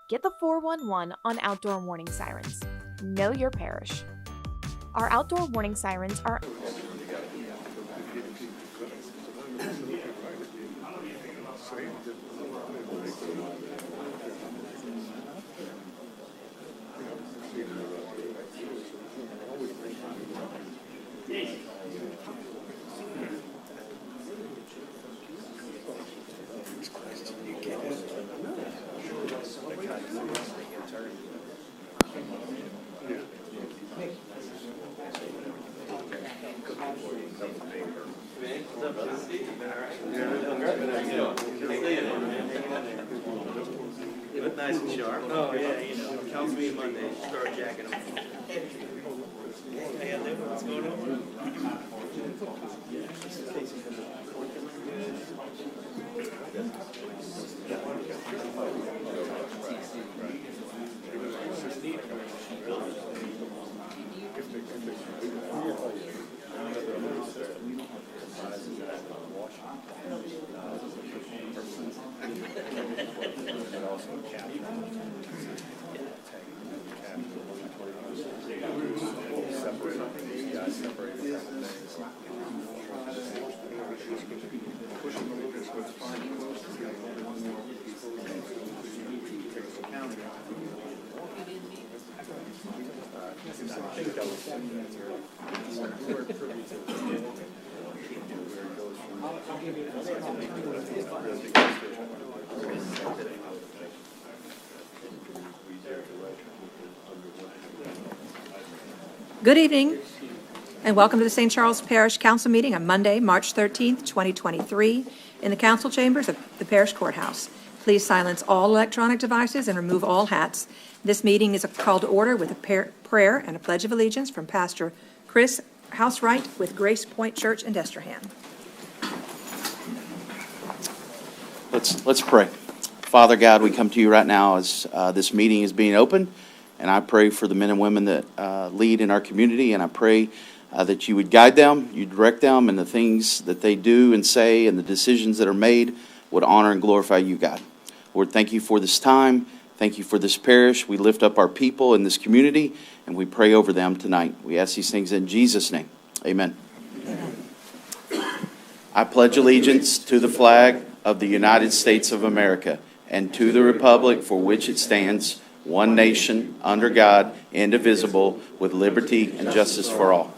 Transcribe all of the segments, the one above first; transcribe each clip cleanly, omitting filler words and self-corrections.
Get the 411 on outdoor warning sirens. Know your parish. Our outdoor warning sirens are You look nice and sharp. Oh, yeah, you know. Council meeting Monday, start jacking them. Hey, what's going on? Good evening, and welcome to the St. Charles Parish Council meeting on Monday, March 13th, 2023, in the council chambers of the Parish Courthouse. Please silence all electronic devices and remove all hats. This meeting is called to order with a prayer and a pledge of allegiance from Pastor Chris Housewright with Grace Point Church in Destrehan. Let's pray. Father God, we come to you right now as this meeting is being opened, and I pray for the men and women that lead in our community, and I pray that you would guide them, you direct them, and the things that they do and say and the decisions that are made would honor and glorify you, God. Lord, thank you for this time. Thank you for this parish. We lift up our people in this community, and we pray over them tonight. We ask these things in Jesus' name. Amen. I pledge allegiance to the flag of the United States of America and to the republic for which it stands, one nation, under God, indivisible, with liberty and justice for all.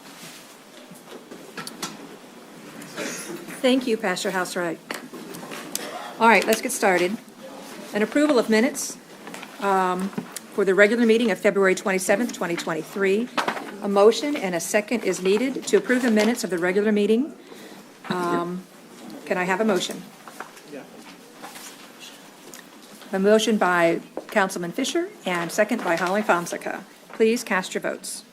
Thank you, Pastor Housewright. All right, let's get started. An approval of minutes for the regular meeting of February 27th, 2023. A motion and a second is needed to approve the minutes of the regular meeting. Can I have a motion? A motion by Councilman Fisher and second by Holly Fonseca. Please cast your votes.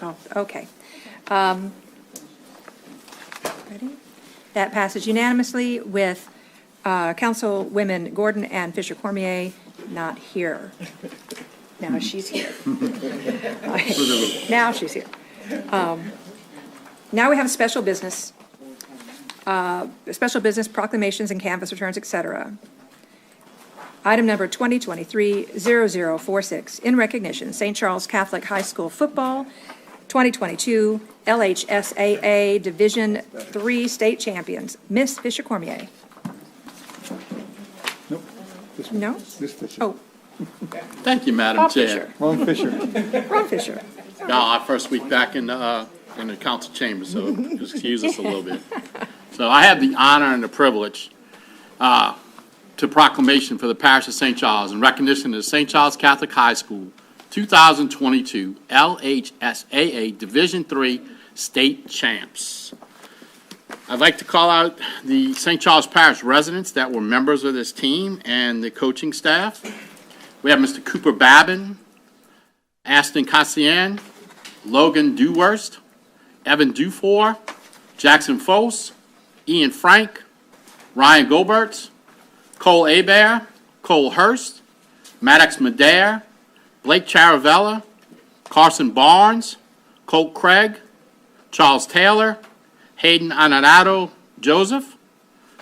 Oh, okay. Ready? That passes unanimously with Councilwomen Gordon and Fisher Cormier not here. Now she's here. Now she's here. Now we have special business. Special business proclamations and canvass returns, etc. Item number 2023-0046, in recognition, St. Charles Catholic High School Football 2022 LHSAA Division III State Champions. Miss Fisher Cormier. Nope. No? This Fisher. Oh, Thank you, Madam Bob Chair. Fisher. Wrong Fisher. Ron Fisher. Our first week back in the council chamber, so excuse us a little bit. So I have the honor and the privilege to proclamation for the Parish of St. Charles in recognition of the St. Charles Catholic High School 2022 LHSAA Division III State Champs. I'd like to call out the St. Charles Parish residents that were members of this team and the coaching staff. We have Mr. Cooper Babin, Aston Cassian, Logan Dewhurst, Evan Dufour, Jackson Foss, Ian Frank, Ryan Goberts, Cole Abear, Cole Hurst, Maddox Madare, Blake Charavella, Carson Barnes, Colt Craig, Charles Taylor, Hayden Anarado Joseph,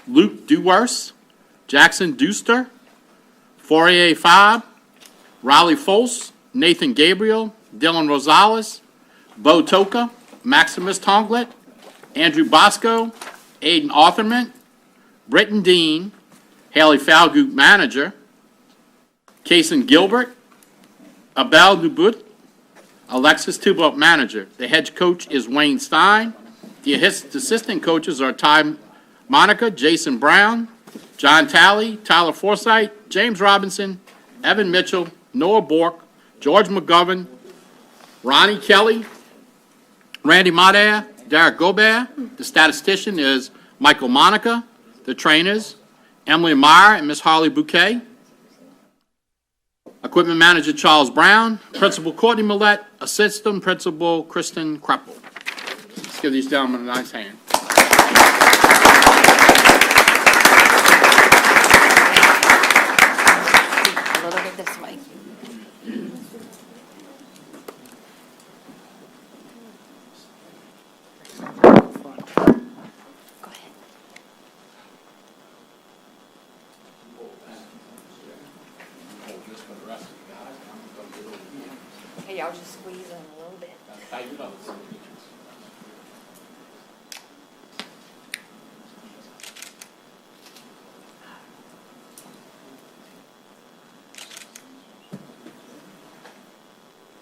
Luke Dewurst, Jackson Deuster, Fourier Fab, Riley Foss, Nathan Gabriel, Dylan Rosales, Bo Toka, Maximus Tonglet, Andrew Bosco, Aiden Arthurman, Britton Dean, Haley Falgout, manager, Kason Gilbert, Abel Dubut, Alexis Tubot, manager. The head coach is Wayne Stein. The assistant coaches are Ty Monica, Jason Brown, John Talley, Tyler Forsythe, James Robinson, Evan Mitchell, Noah Bork, George McGovern, Ronnie Kelly, Randy Madare, Derek Gobert. The statistician is Michael Monica. The trainers, Emily Meyer and Miss Harley Bouquet. Equipment manager Charles Brown, principal Courtney Millette, assistant principal Kristen Kreppel. Let's give these gentlemen a nice hand. A little bit this way. Go ahead. Hey, y'all just squeeze in a little bit.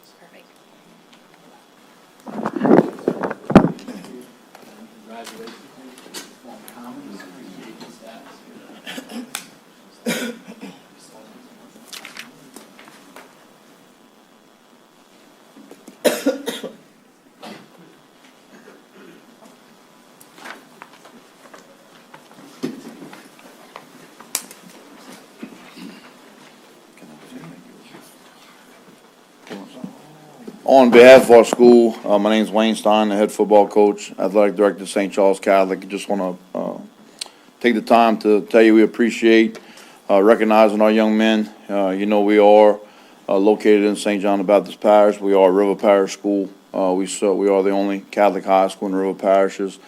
Perfect. On behalf of our school, my name is Wayne Stein, the head football coach, athletic director, St. Charles Catholic. I just want to take the time to tell you we appreciate recognizing our young men. You know we are located in St. John the Baptist Parish. We are a River Parish school. We are the only Catholic high school in River Parishes.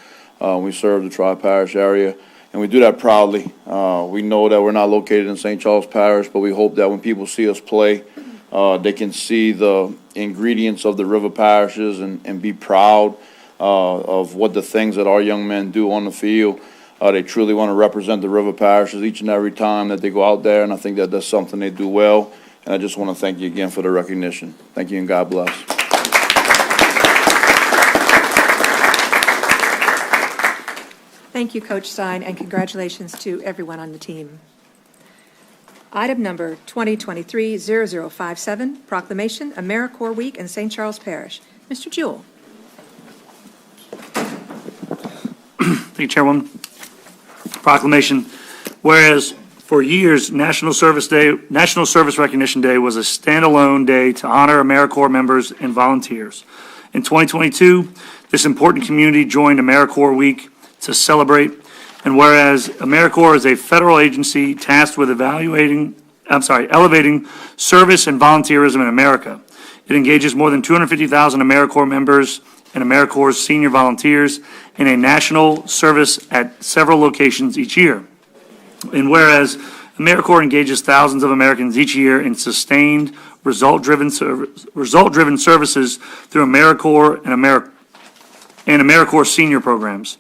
We serve the Tri-Parish area, and we do that proudly. We know that we're not located in St. Charles Parish, but we hope that when people see us play, they can see the ingredients of the river parishes and be proud of what the things that our young men do on the field. They truly want to represent the river parishes each and every time that they go out there, and I think that that's something they do well. And I just want to thank you again for the recognition. Thank you and God bless. Thank you, Coach Stein, and congratulations to everyone on the team. Item number 2023-0057, proclamation AmeriCorps Week in St. Charles Parish. Mr. Jewell. Thank you, Chairwoman. Proclamation. Whereas for years, National Service Recognition Day was a standalone day to honor AmeriCorps members and volunteers. In 2022, this important community joined AmeriCorps Week to celebrate. And whereas AmeriCorps is a federal agency tasked with elevating service and volunteerism in America. It engages more than 250,000 AmeriCorps members and AmeriCorps senior volunteers in a national service at several locations each year. And whereas AmeriCorps engages thousands of Americans each year in sustained, result-driven services through AmeriCorps and AmeriCorps senior programs.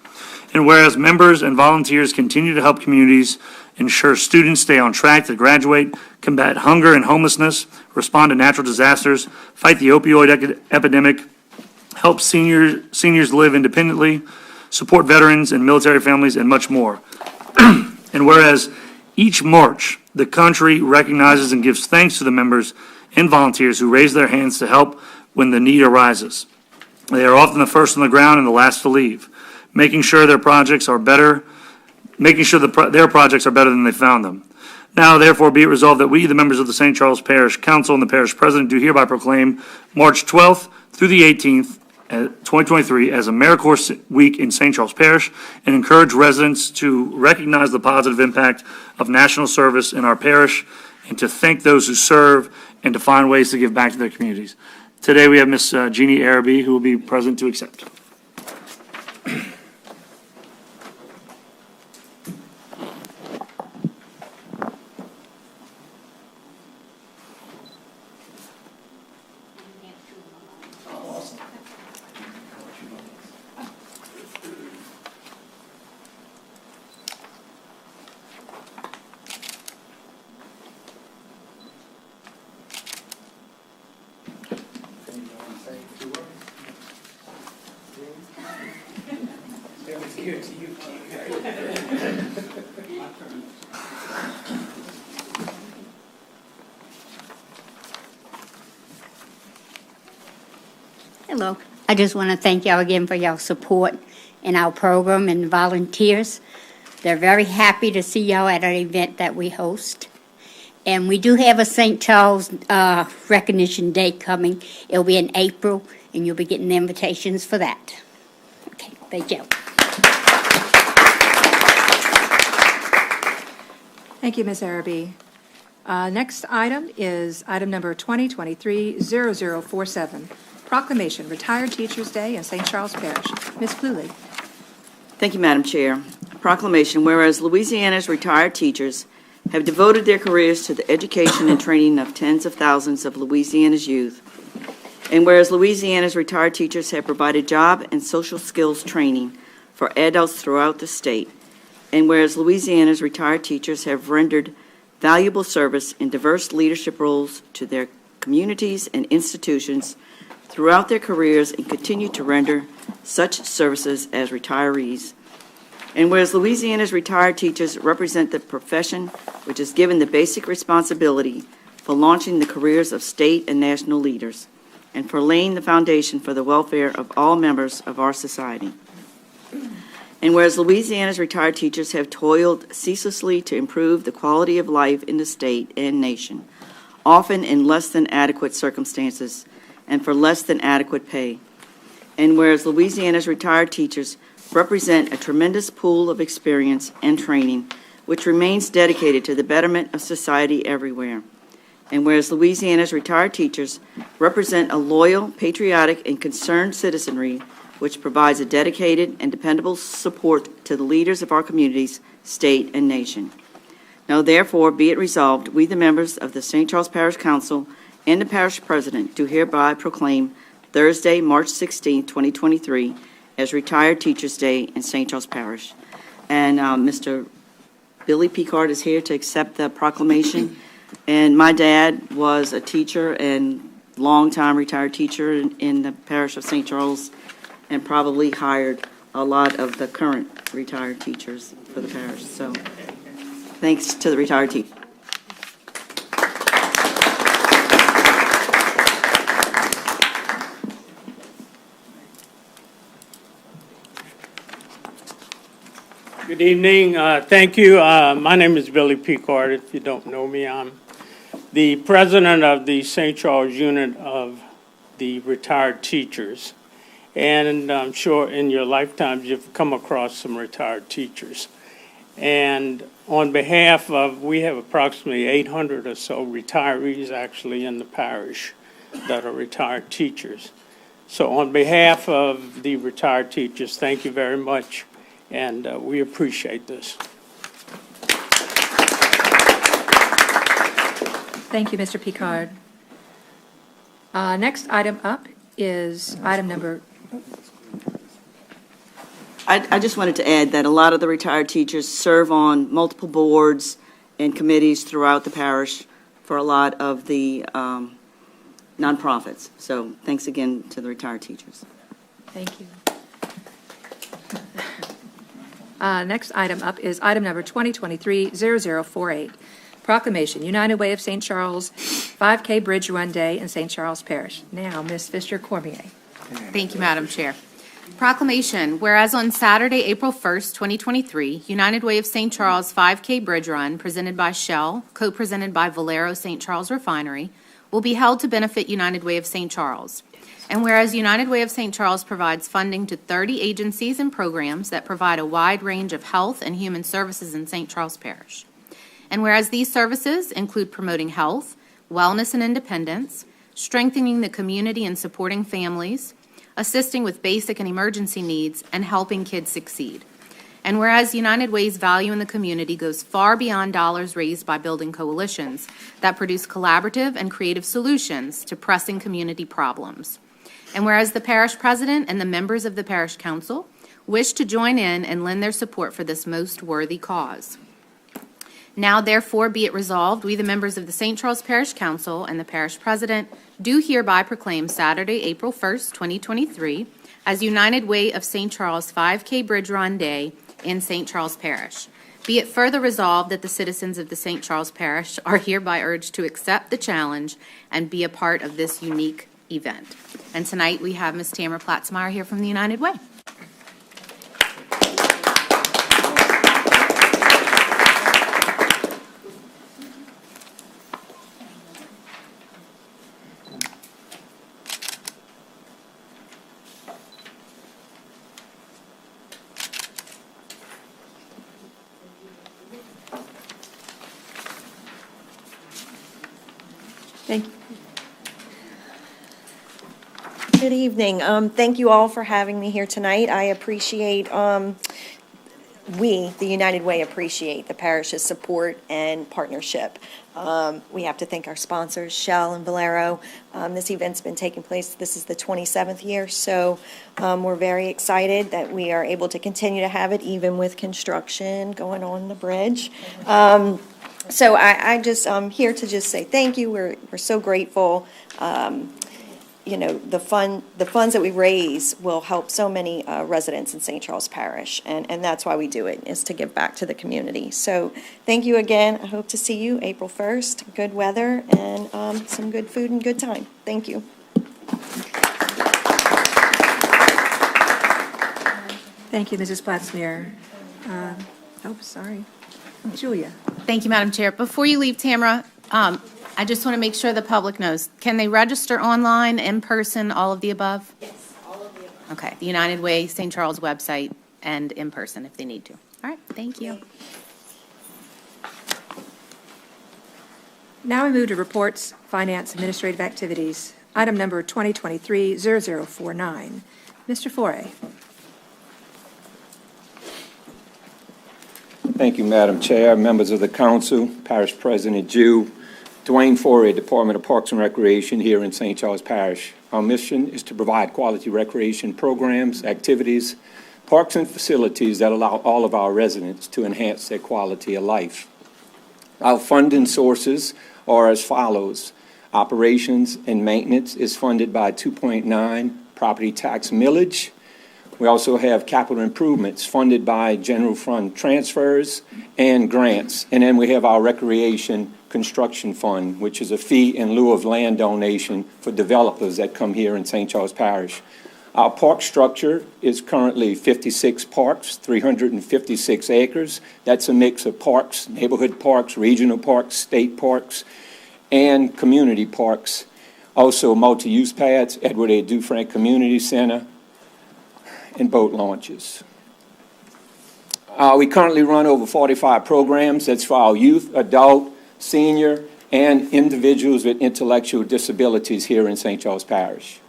And whereas members and volunteers continue to help communities ensure students stay on track to graduate, combat hunger and homelessness, respond to natural disasters, fight the opioid epidemic, help seniors live independently, support veterans and military families, and much more. And whereas each March, the country recognizes and gives thanks to the members and volunteers who raise their hands to help when the need arises. They are often the first on the ground and the last to leave, making sure their projects are better than they found them. Now, therefore, be it resolved that we, the members of the St. Charles Parish Council and the Parish President, do hereby proclaim March 12th through the 18th 2023 as AmeriCorps Week in St. Charles Parish and encourage residents to recognize the positive impact of national service in our parish and to thank those who serve and to find ways to give back to their communities. Today we have Ms. Jeannie Araby, who will be present to accept. Hello. I just want to thank y'all again for y'all support in our program and volunteers. They're very happy to see y'all at an event that we host. And we do have a St. Charles Recognition Day coming. It'll be in April, and you'll be getting the invitations for that. Okay, thank you. Thank you, Ms. Araby. Next item is item number 2023-0047, Proclamation, Retired Teachers Day in St. Charles Parish. Ms. Fluley. Thank you, Madam Chair. Proclamation, whereas Louisiana's retired teachers have devoted their careers to the education and training of tens of thousands of Louisiana's youth, and whereas Louisiana's retired teachers have provided job and social skills training for adults throughout the state, and whereas Louisiana's retired teachers have rendered valuable service in diverse leadership roles to their communities and institutions throughout their careers and continue to render such services as retirees. And whereas Louisiana's retired teachers represent the profession which is given the basic responsibility for launching the careers of state and national leaders and for laying the foundation for the welfare of all members of our society. And whereas Louisiana's retired teachers have toiled ceaselessly to improve the quality of life in the state and nation, often in less than adequate circumstances and for less than adequate pay. And whereas Louisiana's retired teachers represent a tremendous pool of experience and training which remains dedicated to the betterment of society everywhere. And whereas Louisiana's retired teachers represent a loyal, patriotic, and concerned citizenry which provides a dedicated and dependable support to the leaders of our communities, state, and nation. Now, therefore, be it resolved, we, the members of the St. Charles Parish Council and the Parish President, do hereby proclaim Thursday, March 16, 2023, as Retired Teachers Day in St. Charles Parish. And Mr. Billy Picard is here to accept the proclamation. And my dad was a teacher and longtime retired teacher in the parish of St. Charles, and probably hired a lot of the current retired teachers for the parish. So thanks to the retired teachers. Good evening. Thank you. My name is Billy Picard. If you don't know me, I'm the president of the St. Charles unit of the retired teachers. And I'm sure in your lifetimes you've come across some retired teachers. And on behalf of, we have approximately 800 or so retirees actually in the parish that are retired teachers. So on behalf of the retired teachers, thank you very much, and we appreciate this. Thank you, Mr. Picard. Next item up is item number... I just wanted to add that a lot of the retired teachers serve on multiple boards and committees throughout the parish for a lot of the nonprofits. So thanks again to the retired teachers. Thank you. Next item up is item number 2023-0048, Proclamation, United Way of St. Charles 5K Bridge Run Day in St. Charles Parish. Now, Ms. Fisher-Cormier. Thank you, Madam Chair. Proclamation, whereas on Saturday, April 1st, 2023, United Way of St. Charles 5K Bridge Run, presented by Shell, co-presented by Valero St. Charles Refinery, will be held to benefit United Way of St. Charles. And whereas United Way of St. Charles provides funding to 30 agencies and programs that provide a wide range of health and human services in St. Charles Parish. And whereas these services include promoting health, wellness and independence, strengthening the community and supporting families, assisting with basic and emergency needs, and helping kids succeed. And whereas United Way's value in the community goes far beyond dollars raised by building coalitions that produce collaborative and creative solutions to pressing community problems. And whereas the parish president and the members of the parish council wish to join in and lend their support for this most worthy cause. Now, therefore, be it resolved, we, the members of the St. Charles Parish Council and the parish president, do hereby proclaim Saturday, April 1st, 2023, as United Way of St. Charles 5K Bridge Run Day in St. Charles Parish. Be it further resolved that the citizens of the St. Charles Parish are hereby urged to accept the challenge and be a part of this unique event. And tonight we have Ms. Tamara Platzmeyer here from the United Way. Thank you. Good evening. Thank you all for having me here tonight. I appreciate, we, the United Way, appreciate the parish's support and partnership. We have to thank our sponsors, Shell and Valero. This event's been taking place, this is the 27th year, so we're very excited that we are able to continue to have it even with construction going on the bridge. So I just, I'm here to just say thank you. We're so grateful. You know, the funds that we raise will help so many residents in St. Charles Parish, and that's why we do it, is to give back to the community. So thank you again. I hope to see you April 1st. Good weather and some good food and good time. Thank you. Thank you, Mrs. Platzmeyer. Sorry. Julia. Thank you, Madam Chair. Before you leave, Tamara, I just want to make sure the public knows. Can they register online, in person, all of the above? Yes, all of the above. Okay, the United Way St. Charles website and in person if they need to. All right, thank you. Now we move to reports, finance, administrative activities. Item number 2023-0049. Mr. Foray. Thank you, Madam Chair, members of the council, Parish President Jew, Dwayne Foray, Department of Parks and Recreation here in St. Charles Parish. Our mission is to provide quality recreation programs, activities, parks, and facilities that allow all of our residents to enhance their quality of life. Our funding sources are as follows. Operations and maintenance is funded by 2.9 property tax millage. We also have capital improvements funded by general fund transfers and grants. And then we have our recreation construction fund, which is a fee in lieu of land donation for developers that come here in St. Charles Parish. Our park structure is currently 56 parks, 356 acres. That's a mix of parks, neighborhood parks, regional parks, state parks, and community parks. Also multi-use pads, Edward A. Dufresne Community Center, and boat launches. We currently run over 45 programs. That's for our youth, adult, senior, and individuals with intellectual disabilities here in St. Charles Parish.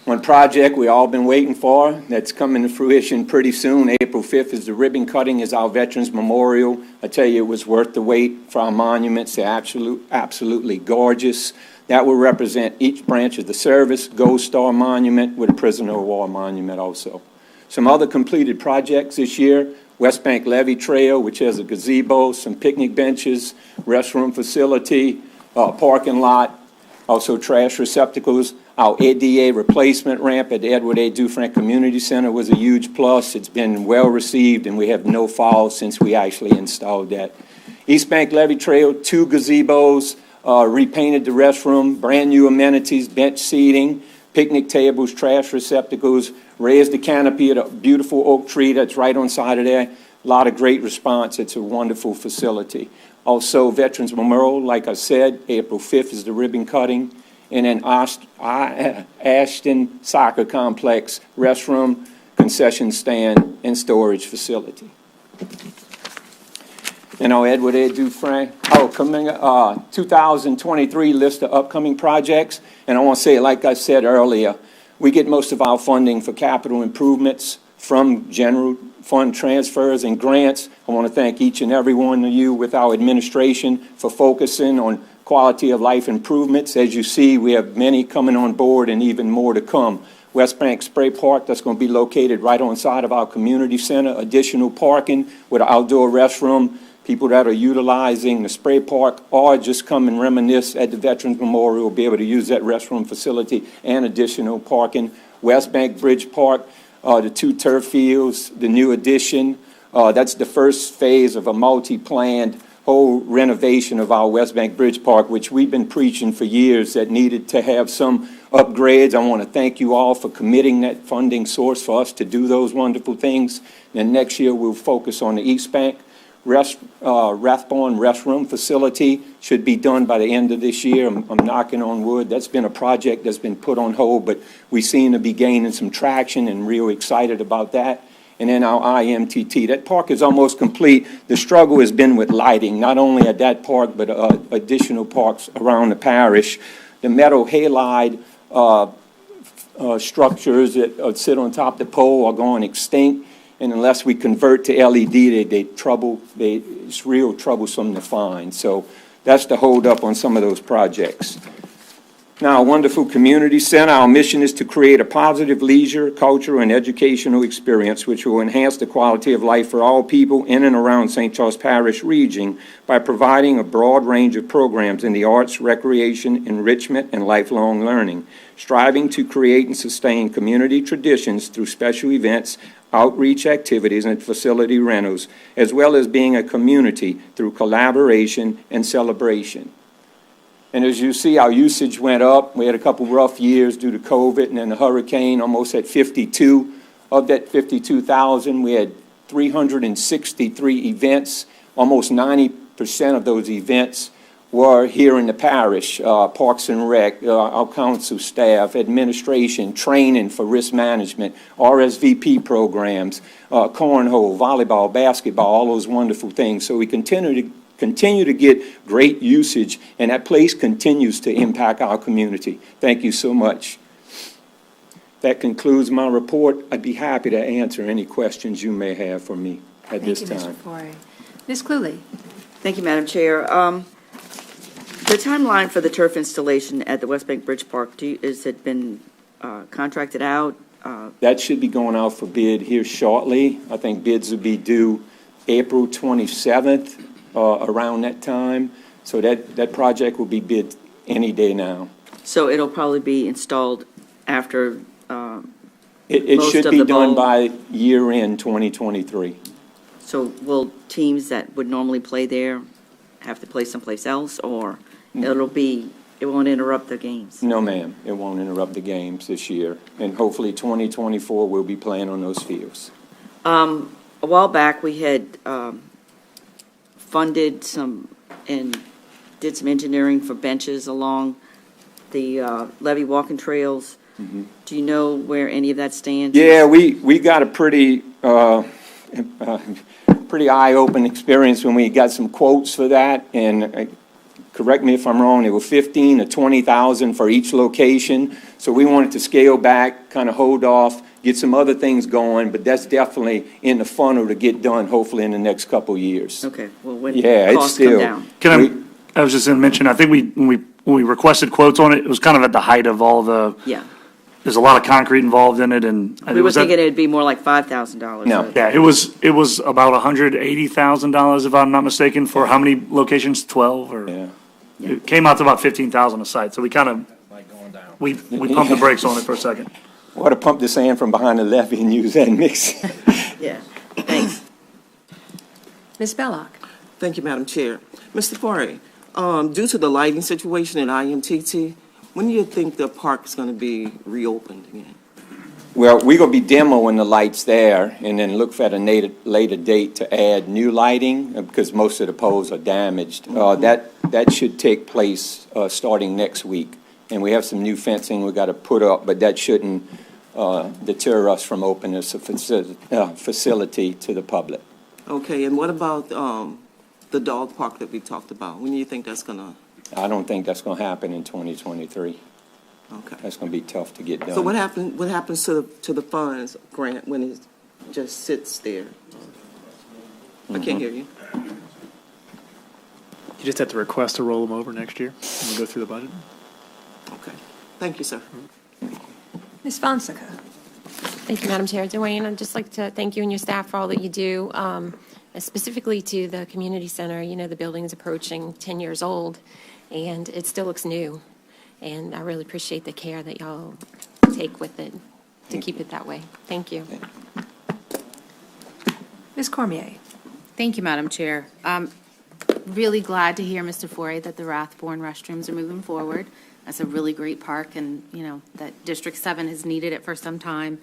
One project we all been waiting for that's coming to fruition pretty soon. April 5th is the ribbon cutting, is our Veterans Memorial. I tell you, it was worth the wait for our monuments. They're absolutely gorgeous. That will represent each branch of the service, Gold Star Monument with a Prisoner of War Monument also. Some other completed projects this year, West Bank Levee Trail, which has a gazebo, some picnic benches, restroom facility, parking lot, also trash receptacles. Our ADA replacement ramp at the Edward A. Dufresne Community Center was a huge plus. It's been well received, and we have no falls since we actually installed that. East Bank Levee Trail, 2 gazebos, repainted the restroom, brand new amenities, bench seating, picnic tables, trash receptacles, raised the canopy of a beautiful oak tree that's right on side of there. A lot of great response. It's a wonderful facility. Also, Veterans Memorial, like I said, April 5th is the ribbon cutting. And then Ashton Soccer Complex, restroom, concession stand, and storage facility. You know, Ed, what they do, Frank? Oh, coming, 2023 list of upcoming projects. And I want to say, like I said earlier, we get most of our funding for capital improvements from general fund transfers and grants. I want to thank each and every one of you with our administration for focusing on quality of life improvements. As you see, we have many coming on board and even more to come. West Bank Spray Park, that's going to be located right on side of our community center, additional parking with an outdoor restroom. People that are utilizing the spray park or just come and reminisce at the Veterans Memorial will be able to use that restroom facility and additional parking. West Bank Bridge Park, the 2 turf fields, the new addition. That's the first phase of a multi-planned whole renovation of our West Bank Bridge Park, which we've been preaching for years that needed to have some upgrades. I want to thank you all for committing that funding source for us to do those wonderful things. And next year we'll focus on the East Bank. Rathbone restroom facility should be done by the end of this year. I'm knocking on wood. That's been a project that's been put on hold, but we seem to be gaining some traction and real excited about that. And then our IMTT. That park is almost complete. The struggle has been with lighting, not only at that park, but additional parks around the parish. The metal halide structures that sit on top of the pole are going extinct. And unless we convert to LED, it's real troublesome to find. So that's the hold up on some of those projects. Now, a wonderful community center. Our mission is to create a positive leisure, cultural, and educational experience which will enhance the quality of life for all people in and around St. Charles Parish region by providing a broad range of programs in the arts, recreation, enrichment, and lifelong learning, striving to create and sustain community traditions through special events, outreach activities, and facility rentals, as well as being a community through collaboration and celebration. And as you see, our usage went up. We had a couple rough years due to COVID and then the hurricane, almost at 52. Of that 52,000, we had 363 events. Almost 90% of those events were here in the parish, Parks and Rec, our council staff, administration, training for risk management, RSVP programs, cornhole, volleyball, basketball, all those wonderful things. So we continue to get great usage, and that place continues to impact our community. Thank you so much. That concludes my report. I'd be happy to answer any questions you may have for me at this time. Thank you, Mr. Forey. Ms. Cluley. Thank you, Madam Chair. The timeline for the turf installation at the West Bank Bridge Park, has it been contracted out? That should be going out for bid here shortly. I think bids will be due April 27th. Around that time, so that project will be bid any day now. So it'll probably be installed after it should be done by year-end 2023. So will teams that would normally play there have to play someplace else, or it won't interrupt the games? No, ma'am, it won't interrupt the games this year, and hopefully 2024 we'll be playing on those fields. A while back, we had funded some and did some engineering for benches along the levee walking trails. Mm-hmm. Do you know where any of that stands? Yeah, we got a pretty eye-opening experience when we got some quotes for that, and correct me if I'm wrong, it was 15 to 20,000 for each location. So we wanted to scale back, kind of hold off, get some other things going, but that's definitely in the funnel to get done, hopefully in the next couple years. Okay, well, when costs come down. I was just going to mention, I think when we requested quotes on it, it was kind of at the height of all the. Yeah. There's a lot of concrete involved in it, and we were thinking it'd be more like $5,000. No. Yeah, it was about $180,000 if I'm not mistaken for how many locations? 12 or. Yeah. It came out to about 15,000 a site, so we kind of we pumped the brakes on it for a second. We ought to pump the sand from behind the levee and use that mix. Yeah, thanks. Ms. Belloc. Thank you, Madam Chair. Mr. Forey, due to the lighting situation at IMTT, when do you think the park is going to be reopened again? Well, we're gonna be demoing the lights there and then look for a later date to add new lighting because most of the poles are damaged. That should take place starting next week. And we have some new fencing we gotta put up, but that shouldn't deter us from opening this facility to the public. Okay, and what about the dog park that we talked about? When do you think that's gonna? I don't think that's gonna happen in 2023. Okay. That's gonna be tough to get done. So what happens to the funds grant when it just sits there? I can't hear you. You just have to request to roll them over next year when we go through the budget. Okay. Thank you, sir. Ms. Fonseca. Thank you, Madam Chair. Dwayne, I'd just like to thank you and your staff for all that you do, specifically to the community center. You know, the building is approaching 10 years old, and it still looks new. And I really appreciate the care that y'all take with it to keep it that way. Thank you. Ms. Cormier. Thank you, Madam Chair. Really glad to hear, Mr. Foray, that the Rathborne restrooms are moving forward. That's a really great park, and, you know, that District 7 has needed it for some time.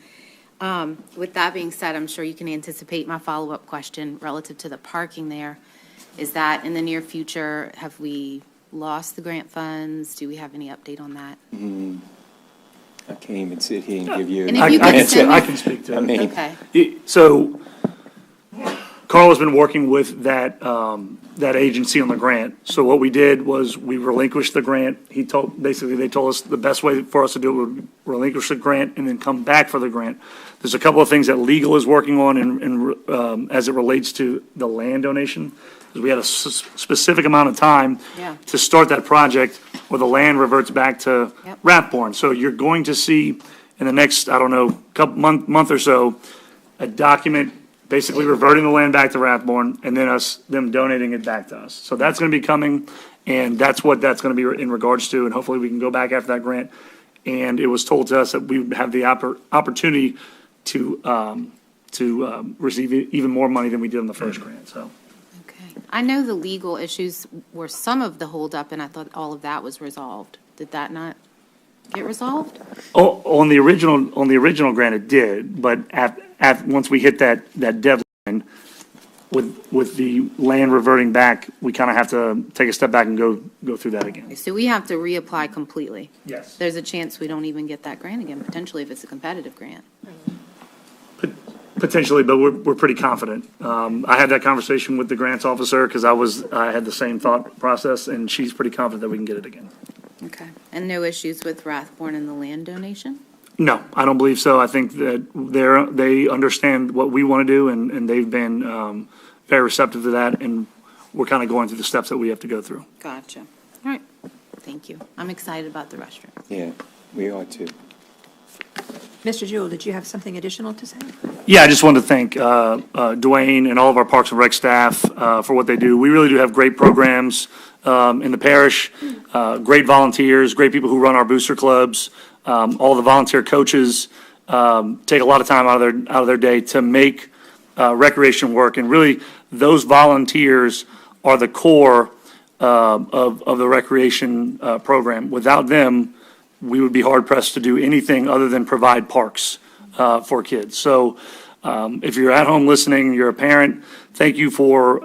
With that being said, I'm sure you can anticipate my follow-up question relative to the parking there. Is that in the near future, have we lost the grant funds? Do we have any update on that? I can't even sit here and give you And an if you could answer. send me- I can speak to it. I mean, Okay. So Carl has been working with that agency on the grant. So what we did was we relinquished the grant. They told us the best way for us to do it would relinquish the grant and then come back for the grant. There's a couple of things that legal is working on as it relates to the land donation. Because we had a specific amount of time to start that project where the land reverts back to Rathborne. So you're going to see in the next, I don't know, month or so, a document basically reverting the land back to Rathborne and then them donating it back to us. So that's going to be coming, and that's what that's going to be in regards to, and hopefully we can go back after that grant. And it was told to us that we would have the opportunity to receive even more money than we did in the first grant, so. I know the legal issues were some of the holdup, and I thought all of that was resolved. Did that not get resolved? Oh, on the original grant, it did, but once we hit that deadline, with the land reverting back, we kind of have to take a step back and go through that again. So we have to reapply completely? Yes. There's a chance we don't even get that grant again, potentially, if it's a competitive grant. Potentially, but we're pretty confident. I had that conversation with the grants officer because I had the same thought process, and she's pretty confident that we can get it again. Okay. And no issues with Rathborne and the land donation? No, I don't believe so. I think that they understand what we want to do, and they've been very receptive to that, and we're kind of going through the steps that we have to go through. Gotcha. All right. Thank you. I'm excited about the restaurant. Yeah, we are too. Mr. Jewell, did you have something additional to say? Yeah, I just wanted to thank Dwayne and all of our Parks and Rec staff for what they do. We really do have great programs in the parish, great volunteers, great people who run our booster clubs. All the volunteer coaches take a lot of time out of their day to make recreation work, and really those volunteers are the core of the recreation program. Without them, we would be hard pressed to do anything other than provide parks for kids. So if you're at home listening, you're a parent, thank you for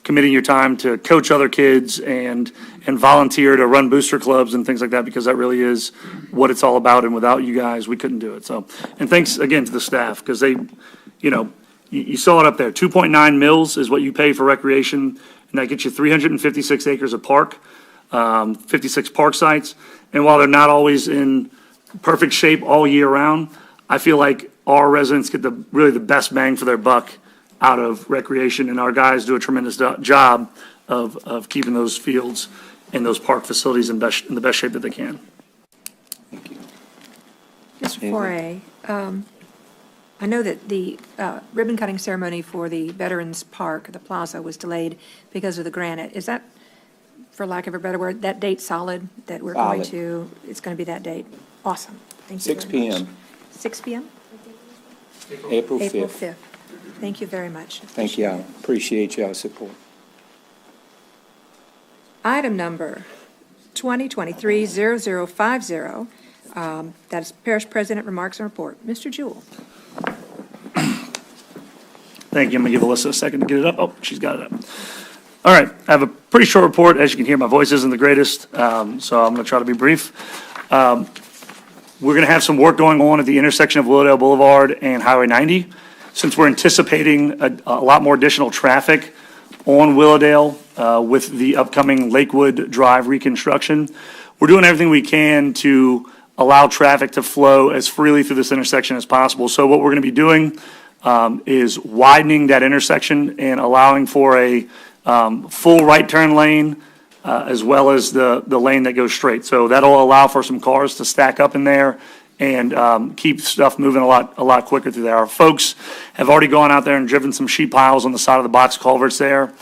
committing your time to coach other kids and volunteer to run booster clubs and things like that, because that really is what it's all about. And without you guys, we couldn't do it. So, and thanks again to the staff, because they, you saw it up there. 2.9 mils is what you pay for recreation, and that gets you 356 acres of park, 56 park sites. And while they're not always in perfect shape all year round, I feel like our residents get really the best bang for their buck out of recreation, and our guys do a tremendous job of keeping those fields and those park facilities in the best shape that they can. Mr. Foray, I know that the ribbon cutting ceremony for the Veterans Park, the plaza, was delayed because of the granite. Is that, for lack of a better word, that date solid, that we're going to, it's going to be that date? Awesome. Thank you. 6 p.m. 6 p.m.? April 5th. April 5th. Thank you very much. Thank y'all. Appreciate y'all support. Item number 2023-0050, That's Parish President remarks and report. Mr. Jewell. Thank you. I'm going to give Alyssa a second to get it up. Oh, she's got it up. All right. I have a pretty short report. As you can hear, my voice isn't the greatest, so I'm going to try to be brief. We're going to have some work going on at the intersection of Willowdale Boulevard and Highway 90. Since we're anticipating a lot more additional traffic on Willowdale with the upcoming Lakewood Drive reconstruction, we're doing everything we can to allow traffic to flow as freely through this intersection as possible. So what we're going to be doing is widening that intersection and allowing for a full right turn lane as well as the lane that goes straight. So that'll allow for some cars to stack up in there and keep stuff moving a lot quicker through there. Our folks have already gone out there and driven some sheet piles on the side of the box culverts there,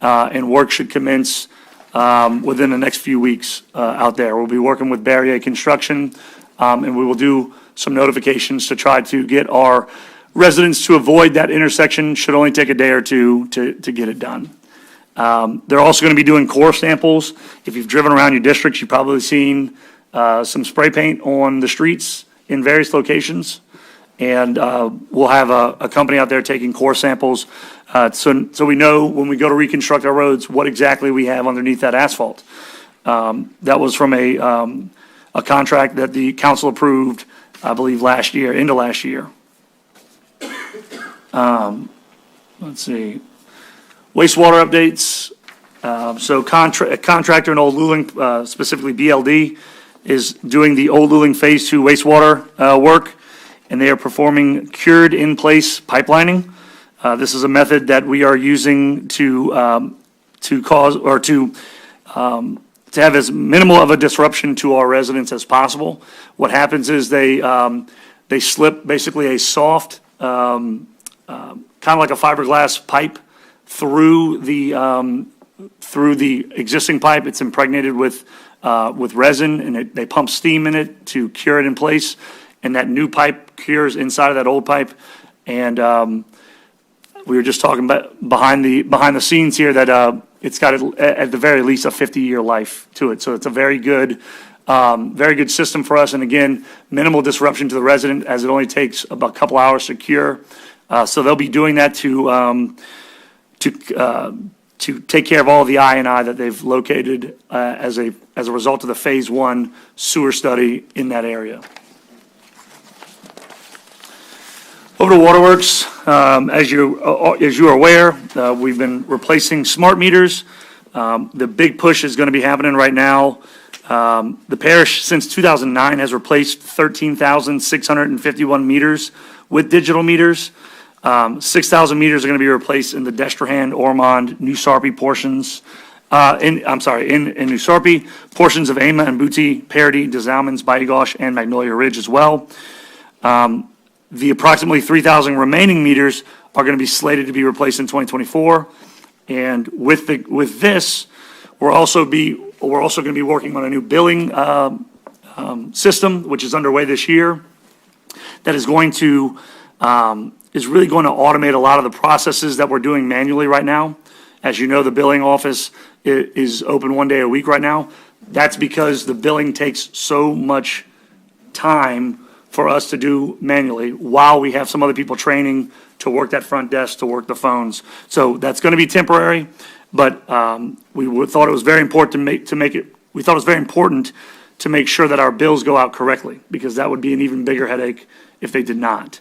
and work should commence within the next few weeks out there. We'll be working with Barrier Construction, and we will do some notifications to try to get our residents to avoid that intersection. Should only take a day or two to get it done. They're also going to be doing core samples. If you've driven around your districts, you've probably seen some spray paint on the streets in various locations. And we'll have a company out there taking core samples so we know when we go to reconstruct our roads what exactly we have underneath that asphalt. That was from a contract that the council approved, I believe, end of last year. Let's see. Wastewater updates. So a contractor in Old Luling, specifically BLD, is doing the Old Luling Phase 2 wastewater work, and they are performing cured in-place pipelining. This is a method that we are using to have as minimal of a disruption to our residents as possible. What happens is they slip basically a soft, kind of like a fiberglass pipe through the existing pipe. It's impregnated with resin, and they pump steam in it to cure it in place. And that new pipe cures inside of that old pipe. And we were just talking about behind the scenes here that it's got at the very least a 50-year life to it. So it's a very good system for us. And again, minimal disruption to the resident, as it only takes about a couple hours to cure. So they'll be doing that to take care of all the I&I that they've located as a result of the Phase 1 sewer study in that area. Over to Waterworks. As you are aware, we've been replacing smart meters. The big push is going to be happening right now. The parish, since 2009, has replaced 13,651 meters with digital meters. 6,000 meters are going to be replaced in the Destrehan, Ormond, New Sarpy portions. In New Sarpy, portions of Ama and Booty, Parity, Des Allemands, Baigosh, and Magnolia Ridge as well. The approximately 3,000 remaining meters are going to be slated to be replaced in 2024. And with this, we're also going to be working on a new billing system, which is underway this year. That is really going to automate a lot of the processes that we're doing manually right now. As you know, the billing office is open one day a week right now. That's because the billing takes so much time for us to do manually while we have some other people training to work that front desk, to work the phones. So that's going to be temporary, but we thought it was very important to make sure that our bills go out correctly, because that would be an even bigger headache if they did not.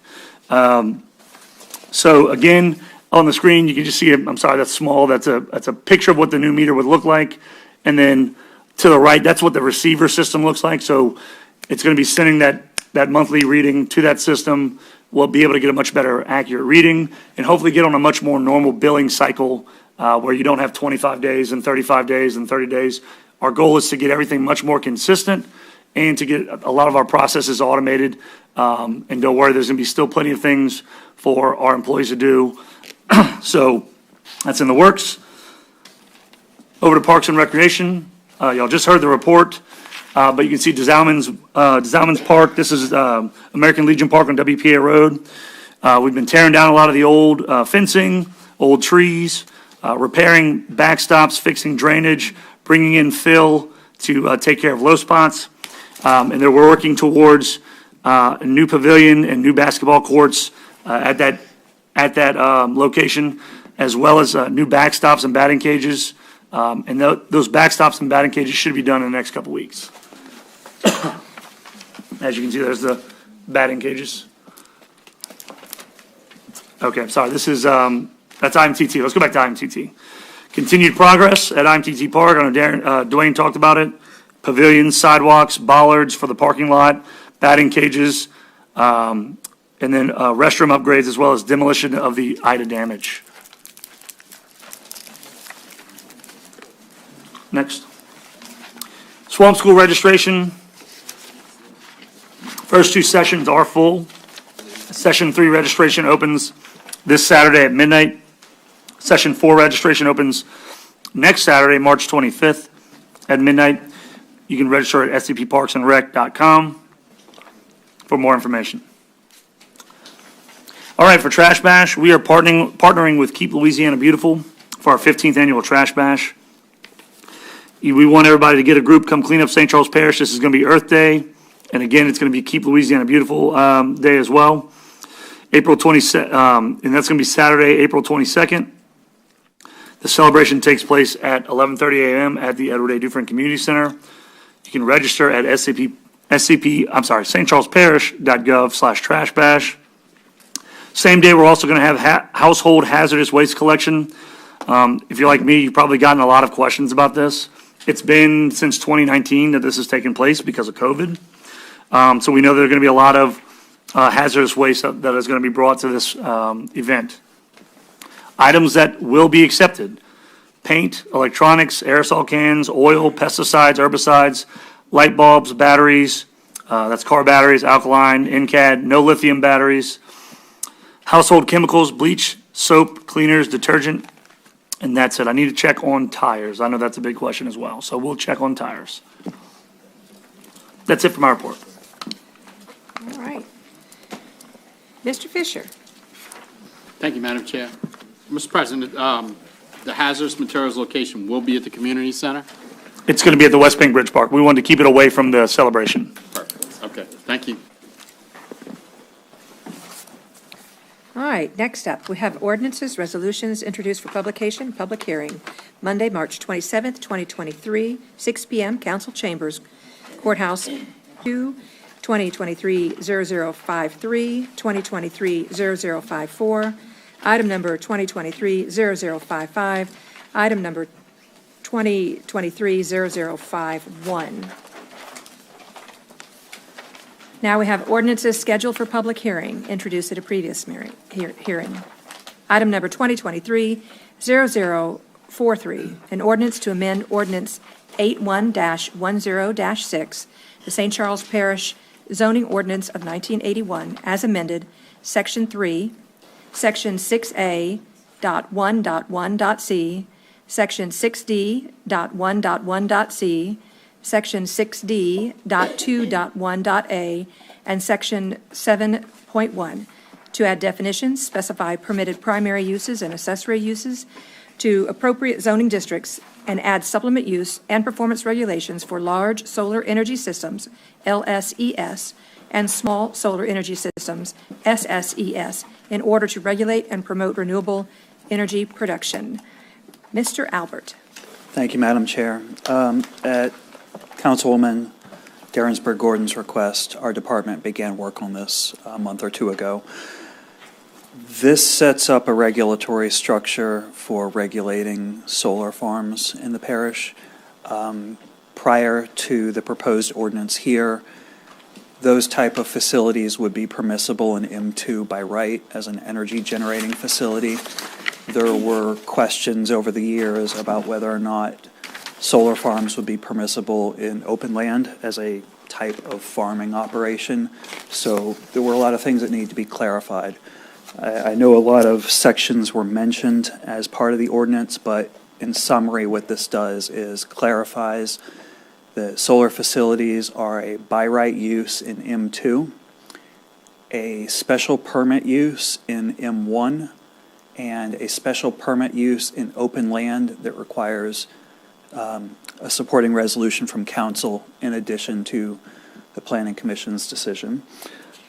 So again, on the screen, you can just see it. I'm sorry, that's small. That's a picture of what the new meter would look like. And then to the right, that's what the receiver system looks like. So it's going to be sending that monthly reading to that system. We'll be able to get a much better accurate reading and hopefully get on a much more normal billing cycle where you don't have 25 days and 35 days and 30 days. Our goal is to get everything much more consistent and to get a lot of our processes automated. And don't worry, there's going to be still plenty of things for our employees to do. So that's in the works. Over to Parks and Recreation. Y'all just heard the report. But you can see Des Allemands Park. This is American Legion Park on WPA Road. We've been tearing down a lot of the old fencing, old trees, repairing backstops, fixing drainage, bringing in fill to take care of low spots. And they're working towards a new pavilion and new basketball courts at that location, as well as new backstops and batting cages. And those backstops and batting cages should be done in the next couple weeks. As you can see, there's the batting cages. Okay, I'm sorry. This is, that's IMTT. Let's go back to IMTT. Continued progress at IMTT Park. I know Dwayne talked about it. Pavilions, sidewalks, bollards for the parking lot, batting cages, and then restroom upgrades, as well as demolition of the Ida damage. Next. Swamp School registration. First two sessions are full. Session 3 registration opens this Saturday at midnight. Session 4 registration opens next Saturday, March 25th at midnight. You can register at scpparksandrec.com for more information. All right, for Trash Bash, we are partnering with Keep Louisiana Beautiful for our 15th annual Trash Bash. We want everybody to get a group, come clean up St. Charles Parish. This is going to be Earth Day. And again, it's going to be Keep Louisiana Beautiful Day as well. April 22nd, and that's going to be Saturday, April 22nd. The celebration takes place at 11:30 a.m. at the Edward A. Dufresne Community Center. You can register at stparish.gov/trashbash. Same day, we're also going to have household hazardous waste collection. If you're like me, you've probably gotten a lot of questions about this. It's been since 2019 that this has taken place because of COVID. So we know there are going to be a lot of hazardous waste that is going to be brought to this event. Items that will be accepted: paint, electronics, aerosol cans, oil, pesticides, herbicides, light bulbs, batteries, that's car batteries, alkaline, NCAD, no lithium batteries, household chemicals, bleach, soap, cleaners, detergent, and that's it. I need to check on tires. I know that's a big question as well, so we'll check on tires. That's it for my report. All right. Mr. Fisher. Thank you, Madam Chair. Mr. President, the hazardous materials location will be at the community center? It's going to be at the West Bank Bridge Park. We wanted to keep it away from the celebration. Perfect. Okay, thank you. All right, next up, we have ordinances, resolutions introduced for publication, public hearing. Monday, March 27th, 2023, 6 p.m., Council Chambers, Courthouse 2, 2023-0053, 2023-0054, item number 2023-0055, item number 2023-0051. Now we have ordinances scheduled for public hearing, introduced at a previous hearing. Item number 2023-0043, an ordinance to amend Ordinance 81-10-6, the St. Charles Parish Zoning Ordinance of 1981, as amended, Section 3, Section 6A.1.1.c, Section 6D.1.1.c, Section 6D.2.1.a, and Section 7.1, to add definitions, specify permitted primary uses and accessory uses to appropriate zoning districts, and add supplement use and performance regulations for large solar energy systems, LSES, and small solar energy systems, SSES, in order to regulate and promote renewable energy production. Mr. Albert. Thank you, Madam Chair. At Councilwoman Derensburg Gordon's request, our department began work on this a month or two ago. This sets up a regulatory structure for regulating solar farms in the parish. Prior to the proposed ordinance here, those type of facilities would be permissible in M2 by right as an energy generating facility. There were questions over the years about whether or not solar farms would be permissible in open land as a type of farming operation. So there were a lot of things that need to be clarified. I know a lot of sections were mentioned as part of the ordinance, but in summary, what this does is clarifies that solar facilities are a by right use in M2, a special permit use in M1, and a special permit use in open land that requires a supporting resolution from council in addition to the Planning Commission's decision.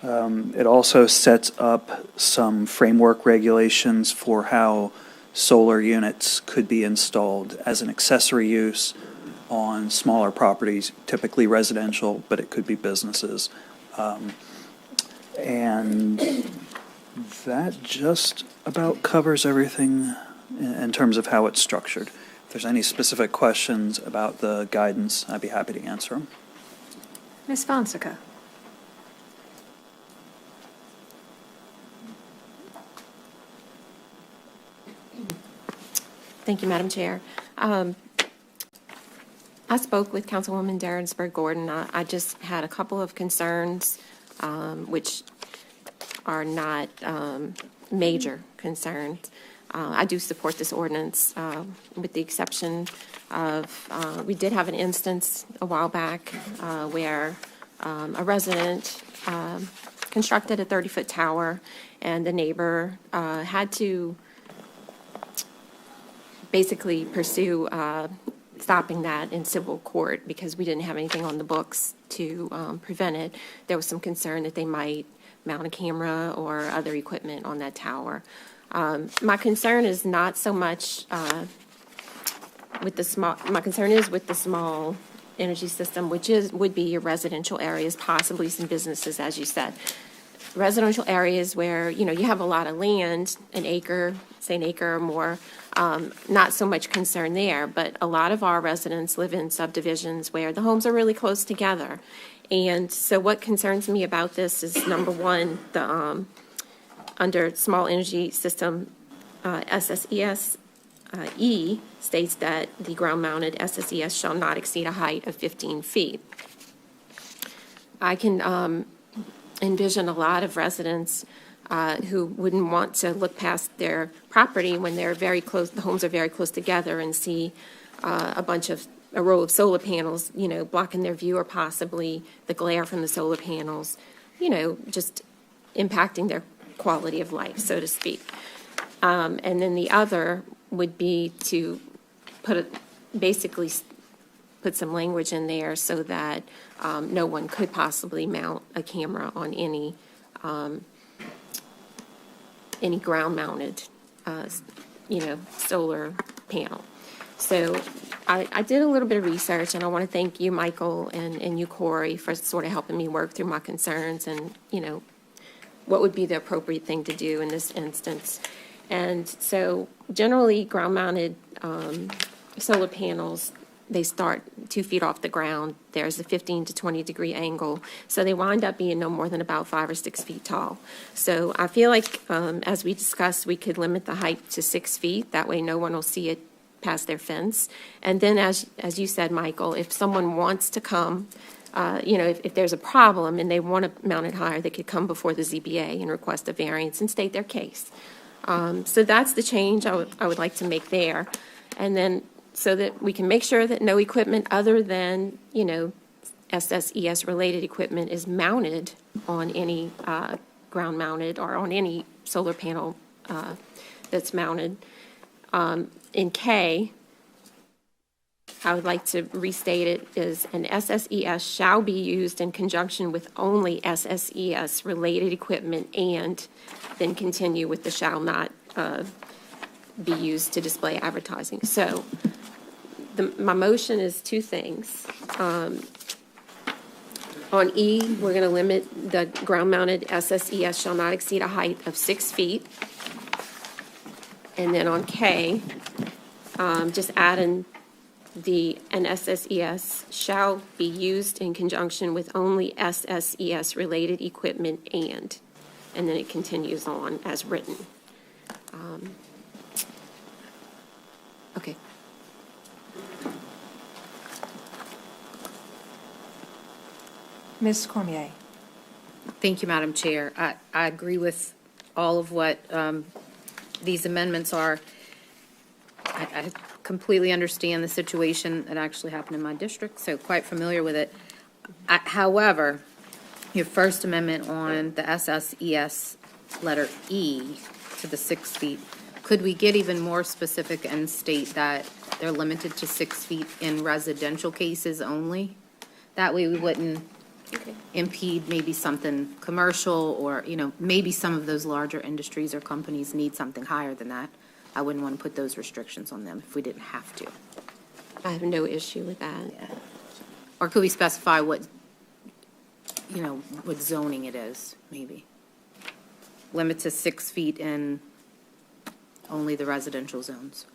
It also sets up some framework regulations for how solar units could be installed as an accessory use on smaller properties, typically residential, but it could be businesses. And that just about covers everything in terms of how it's structured. If there's any specific questions about the guidance, I'd be happy to answer them. Ms. Fonseca. Thank you, Madam Chair. I spoke with Councilwoman Derensburg Gordon. I just had a couple of concerns, which are not major concerns. I do support this ordinance, with the exception of, we did have an instance a while back where a resident constructed a 30-foot tower, and the neighbor had to basically pursue stopping that in civil court because we didn't have anything on the books to prevent it. There was some concern that they might mount a camera or other equipment on that tower. My concern is not so much with the small. My concern is with the small energy system, which would be your residential areas, possibly some businesses, as you said. Residential areas where you have a lot of land, an acre, say an acre or more. Not so much concern there, but a lot of our residents live in subdivisions where the homes are really close together. And so what concerns me about this is, number one, the under small energy system, SSES E states that the ground-mounted SSES shall not exceed a height of 15 feet. I can envision a lot of residents who wouldn't want to look past their property when they're very close, the homes are very close together, and see a row of solar panels, blocking their view, or possibly the glare from the solar panels, just impacting their quality of life, so to speak. And then the other would be to basically put some language in there so that no one could possibly mount a camera on any ground-mounted, solar panel. So I did a little bit of research, and I want to thank you, Michael, and you, Corey, for sort of helping me work through my concerns and, what would be the appropriate thing to do in this instance. And so generally ground-mounted solar panels, they start 2 feet off the ground. There's a 15 to 20 degree angle. So they wind up being no more than about 5 or 6 feet tall. So I feel like, as we discussed, we could limit the height to 6 feet. That way no one will see it past their fence. And then as you said, Michael, if someone wants to come, if there's a problem and they want to mount it higher, they could come before the ZBA and request a variance and state their case. So that's the change I would like to make there. And then so that we can make sure that no equipment other than, SSES related equipment is mounted on any ground mounted or on any solar panel that's mounted. In K, I would like to restate it as an SSES shall be used in conjunction with only SSES related equipment, and then continue with the shall not be used to display advertising. So my motion is two things. On E, we're going to limit the ground-mounted SSES shall not exceed a height of 6 feet. And then on K, just add in an SSES shall be used in conjunction with only SSES related equipment, and then it continues on as written. Okay. Ms. Cormier. Thank you, Madam Chair. I agree with all of what these amendments are. I completely understand the situation that actually happened in my district, so quite familiar with it. However, your first amendment on the SSES letter E to the 6 feet, could we get even more specific and state that they're limited to 6 feet in residential cases only? That way we wouldn't impede maybe something commercial, or, maybe some of those larger industries or companies need something higher than that. I wouldn't want to put those restrictions on them if we didn't have to. I have no issue with that. Or could we specify what zoning it is, maybe? Limit to 6 feet in only the residential zones.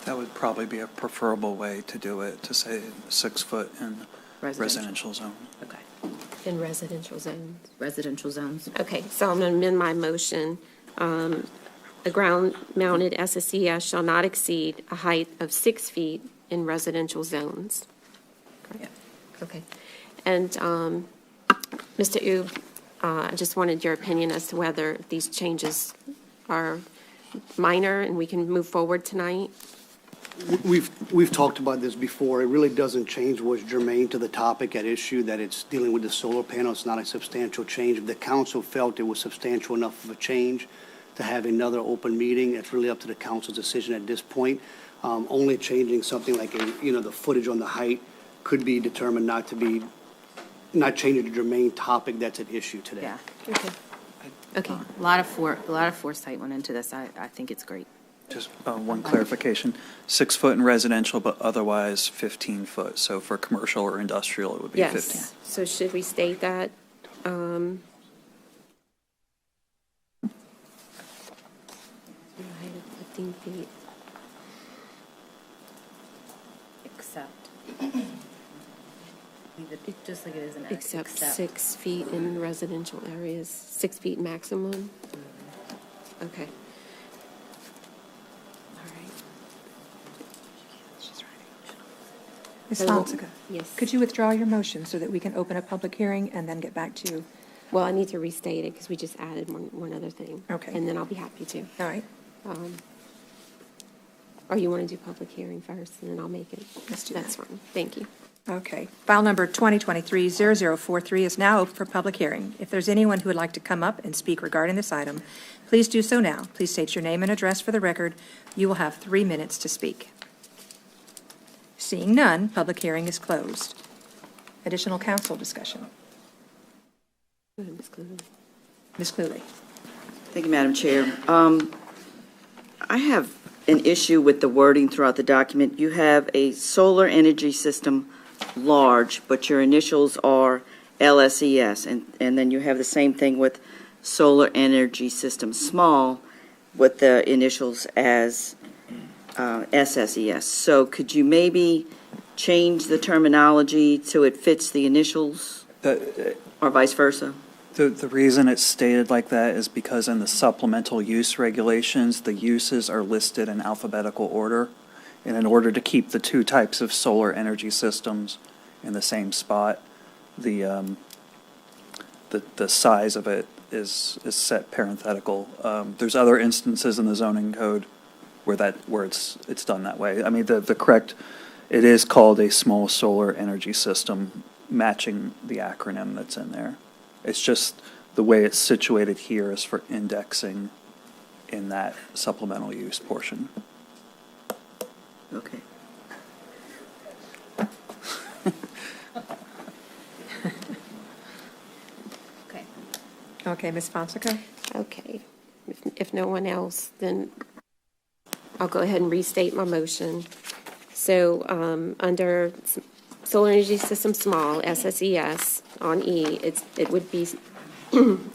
That would probably be a preferable way to do it, to say 6 foot in residential zone. Okay. In residential zones. Residential zones. Okay, so I'm going to amend my motion. A ground-mounted SSES shall not exceed a height of 6 feet in residential zones. Yeah. Okay. And Mr. Ube, I just wanted your opinion as to whether these changes are minor and we can move forward tonight. We've talked about this before. It really doesn't change what's germane to the topic at issue, that it's dealing with the solar panel. It's not a substantial change. If the council felt it was substantial enough of a change to have another open meeting, it's really up to the council's decision at this point. Only changing something like, the footage on the height could be determined not changing the germane topic that's at issue today. Yeah. Okay. Okay. A lot of foresight went into this. I think it's great. Just one clarification, 6 foot in residential, but otherwise 15 foot. So for commercial or industrial, it would be 15. Yes. So should we state that? The height of 15 feet. Except. Just like it is an Except 6 feet in residential areas, 6 feet maximum? Okay. All right. Ms. Hello? Fonseca? Yes. Could you withdraw your motion so that we can open a public hearing and then get back to you? Well, I need to restate it because we just added one other thing. Okay. And then I'll be happy to. All right. Or you want to do public hearing first and then I'll make it? Let's do That's that. fine. Thank you. Okay. File number 2023-0043 is now open for public hearing. If there's anyone who would like to come up and speak regarding this item, please do so now. Please state your name and address for the record. You will have 3 minutes to speak. Seeing none, public hearing is closed. Additional council discussion. Go ahead, Ms. Cluey. Ms. Cluley. Thank you, Madam Chair. I have an issue with the wording throughout the document. You have a solar energy system large, but your initials are LSES, and then you have the same thing with solar energy system small with the initials as SSES. So could you maybe change the terminology so it fits the initials or vice versa? The reason it's stated like that is because in the supplemental use regulations, the uses are listed in alphabetical order. And in order to keep the two types of solar energy systems in the same spot, the size of it is set parenthetical. There's other instances in the zoning code where it's done that way. I mean, the correct, it is called a small solar energy system, matching the acronym that's in there. It's just the way it's situated here is for indexing in that supplemental use portion. Okay. Okay. Okay, Ms. Fonseca? Okay. If no one else, then I'll go ahead and restate my motion. So under solar energy system small, SSES, on E, it would be,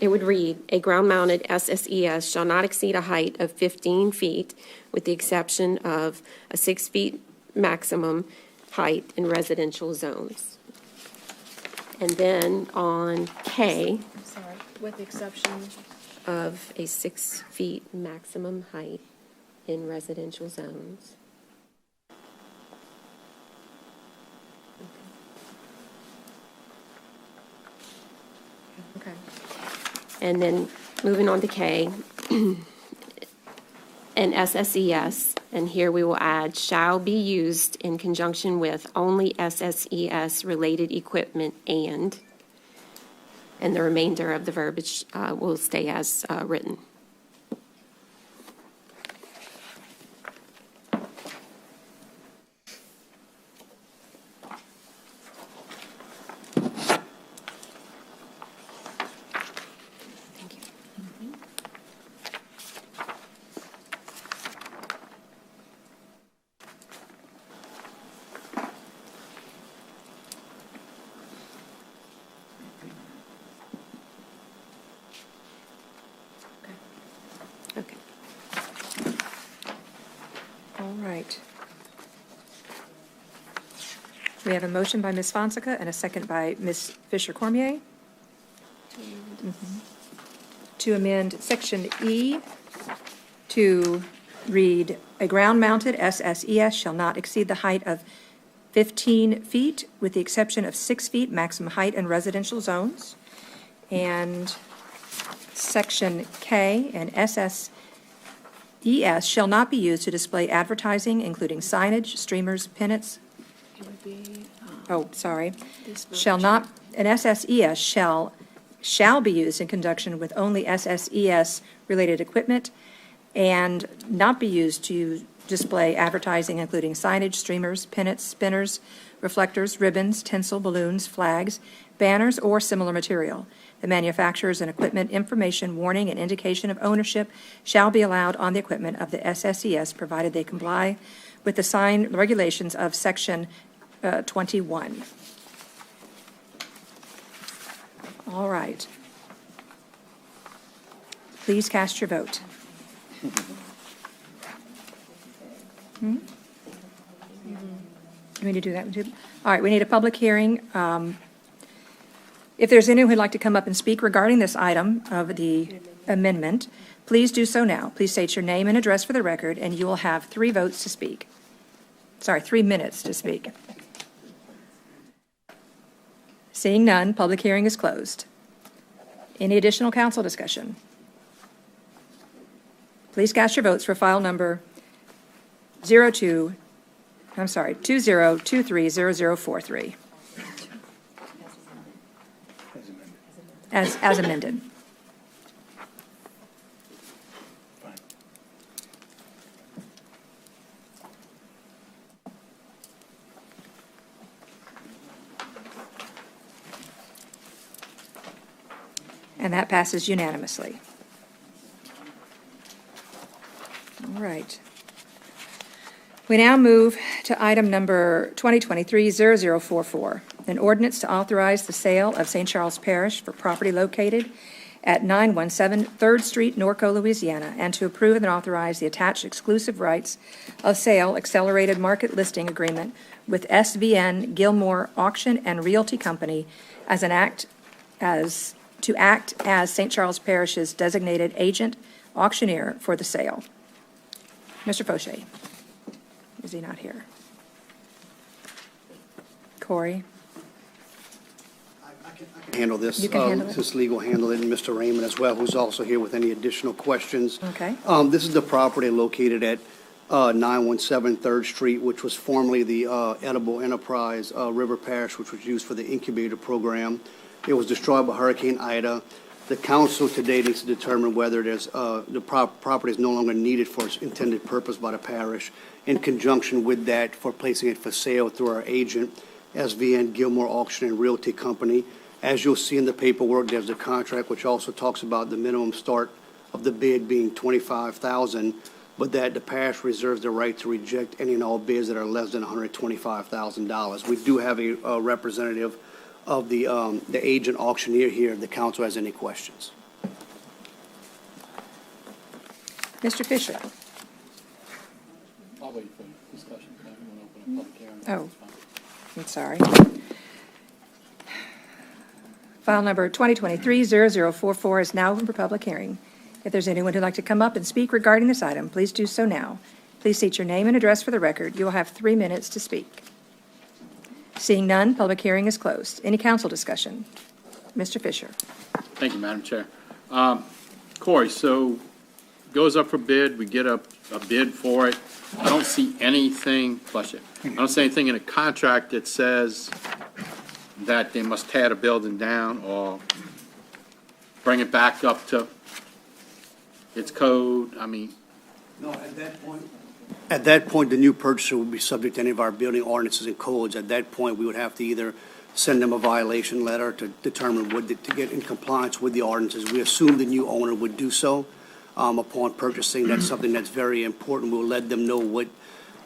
it would read, a ground-mounted SSES shall not exceed a height of 15 feet with the exception of a 6 feet maximum height in residential zones. And then on K, I'm sorry, with the exception. of a 6 feet maximum height in residential zones. Okay. And then moving on to K, and SSES, and here we will add, shall be used in conjunction with only SSES-related equipment and the remainder of the verbiage will stay as written. right. We have a motion by Ms. Fonseca and a second by Ms. Fisher-Cormier to amend Section E to read, "A ground-mounted SSES shall not exceed the height of 15 feet, with the exception of 6 feet maximum height in residential zones." And Section K, an SSES shall not be used to display advertising, including signage, streamers, pennants. Shall not, an SSES shall be used in conjunction with only SSES-related equipment and not be used to display advertising, including signage, streamers, pennants, spinners, reflectors, ribbons, tinsel, balloons, flags, banners, or similar material. The manufacturer's and equipment information, warning, and indication of ownership shall be allowed on the equipment of the SSES, provided they comply with the sign regulations of Section 21. All right. Please cast your vote. We need to do that one too. All right, we need a public hearing. If there's anyone who'd like to come up and speak regarding this item of the amendment, please do so now. Please state your name and address for the record, and you will have 3 votes to speak. 3 minutes to speak. Seeing none, public hearing is closed. Any additional council discussion? Please cast your votes for file number 20230043. As amended. And that passes unanimously. All right. We now move to item number 2023-0044, an ordinance to authorize the sale of St. Charles Parish for property located at 917 3rd Street, Norco, Louisiana, and to approve and authorize the attached exclusive rights of sale accelerated market listing agreement with SVN Gilmore Auction and Realty Company to act as St. Charles Parish's designated agent auctioneer for the sale. Mr. Fauché. Is he not here? Corey? I can handle this. You can handle it? Since legal handled it, and Mr. Raymond as well, who's also here with any additional questions. Okay. This is the property located at 917 3rd Street, which was formerly the Edible Enterprise River Parish, which was used for the incubator program. It was destroyed by Hurricane Ida. The council today needs to determine whether there's, the property is no longer needed for its intended purpose by the parish. In conjunction with that, for placing it for sale through our agent, SVN Gilmore Auction and Realty Company. As you'll see in the paperwork, there's a contract which also talks about the minimum start of the bid being $25,000, but that the parish reserves the right to reject any and all bids that are less than $125,000. We do have a representative of the agent auctioneer here. If the council has any questions. Mr. Fisher? I'll wait for discussion. I want to open a public hearing. Oh, I'm sorry. File number 2023-0044 is now open for public hearing. If there's anyone who'd like to come up and speak regarding this item, please do so now. Please state your name and address for the record. You will have 3 minutes to speak. Seeing none, public hearing is closed. Any council discussion? Mr. Fisher. Thank you, Madam Chair. Corey, so goes up for bid, we get a bid for it. I don't see anything, bless you, I don't see anything in a contract that says that they must tear the building down or bring it back up to its code. I mean. No, at that point, the new purchaser would be subject to any of our building ordinances and codes. At that point, we would have to either send them a violation letter to determine to get in compliance with the ordinances. We assume the new owner would do so upon purchasing. That's something that's very important. We'll let them know what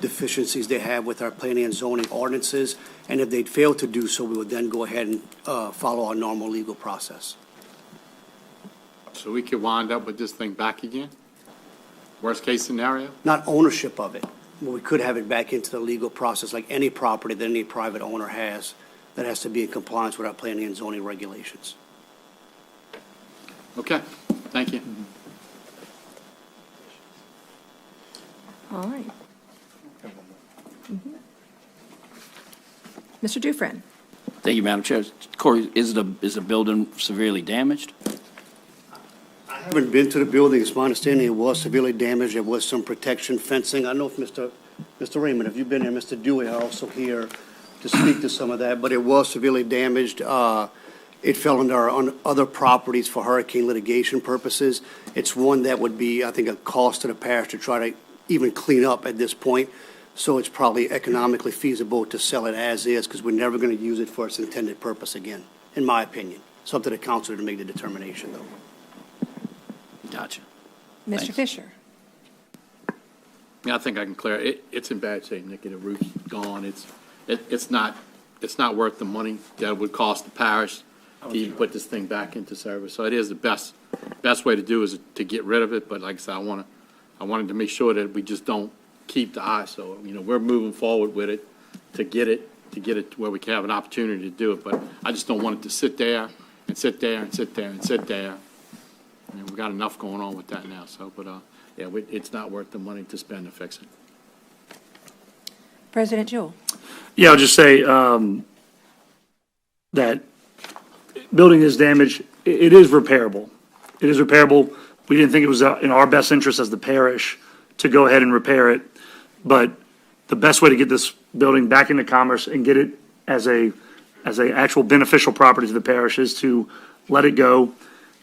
deficiencies they have with our planning and zoning ordinances, and if they'd fail to do so, we would then go ahead and follow our normal legal process. So we could wind up with this thing back again? Worst case scenario? Not ownership of it. we could have it back into the legal process like any property that any private owner has that has to be in compliance with our planning and zoning regulations. Okay, thank you. All right. Mr. Dufresne? Thank you, Madam Chair. Corey, is the building severely damaged? I haven't been to the building. It's my understanding it was severely damaged. There was some protection fencing. I know if Mr. Raymond, have you been here? Mr. Dewey are also here to speak to some of that, but it was severely damaged. It fell under our other properties for hurricane litigation purposes. It's one that would be, I think, a cost to the parish to try to even clean up at this point. So it's probably economically feasible to sell it as is because we're never going to use it for its intended purpose again, in my opinion. It's up to the council to make the determination, though. Gotcha. Mr. Thanks. Fisher? Yeah, I think I can clear it. It's in bad shape, Nikki. The roof's gone. It's not worth the money that it would cost the parish to even put this thing back into service. So it is the best way to do is to get rid of it. But like I said, I wanted to make sure that we just don't keep the eye. So we're moving forward with it to get it to where we can have an opportunity to do it. But I just don't want it to sit there and sit there and sit there and sit there. We've got enough going on with that now. So, but yeah, it's not worth the money to spend to fix it. President Jewell? Yeah, I'll just say that building is damaged. It is repairable. It is repairable. We didn't think it was in our best interest as the parish to go ahead and repair it. But the best way to get this building back into commerce and get it as a actual beneficial property to the parish is to let it go.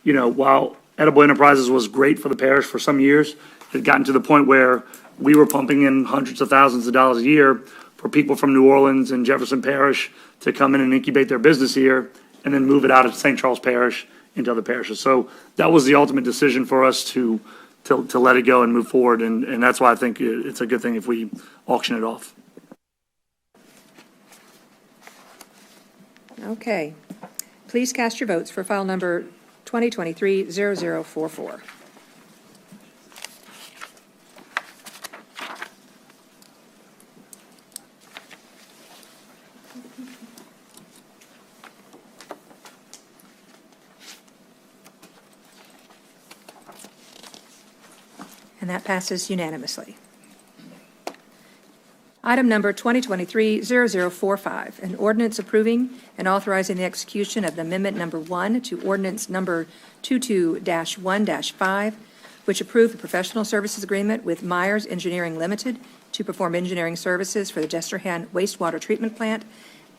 While Edible Enterprises was great for the parish for some years, it had gotten to the point where we were pumping in hundreds of thousands of dollars a year for people from New Orleans and Jefferson Parish to come in and incubate their business here and then move it out of St. Charles Parish into other parishes. So that was the ultimate decision for us to let it go and move forward, and that's why I think it's a good thing if we auction it off. Okay. Please cast your votes for file number 2023-0044. And that passes unanimously. Item number 2023-0045, an ordinance approving and authorizing the execution of the Amendment Number 1 to Ordinance Number 22-1-5, which approved the professional services agreement with Myers Engineering Limited to perform engineering services for the Jesterhan Wastewater Treatment Plant,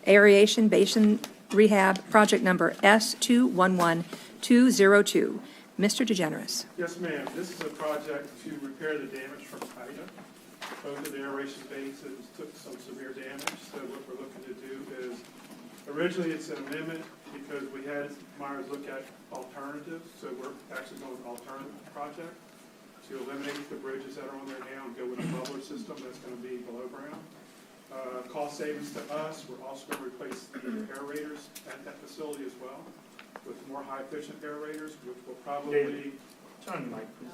Aeration Basin Rehab, Project Number S211202. Mr. DeGeneres. Yes, ma'am. This is a project to repair the damage from Ida. Both of the aeration basins took some severe damage, so what we're looking to do is, originally it's an amendment because we had Myers look at alternatives, so we're actually going with an alternative project to eliminate the bridges that are on there now and go with a bubbler system that's going to be below ground. Cost savings to us, we're also going to replace the aerators at that facility as well with more high-efficient aerators, which will probably... Turn the mic, please.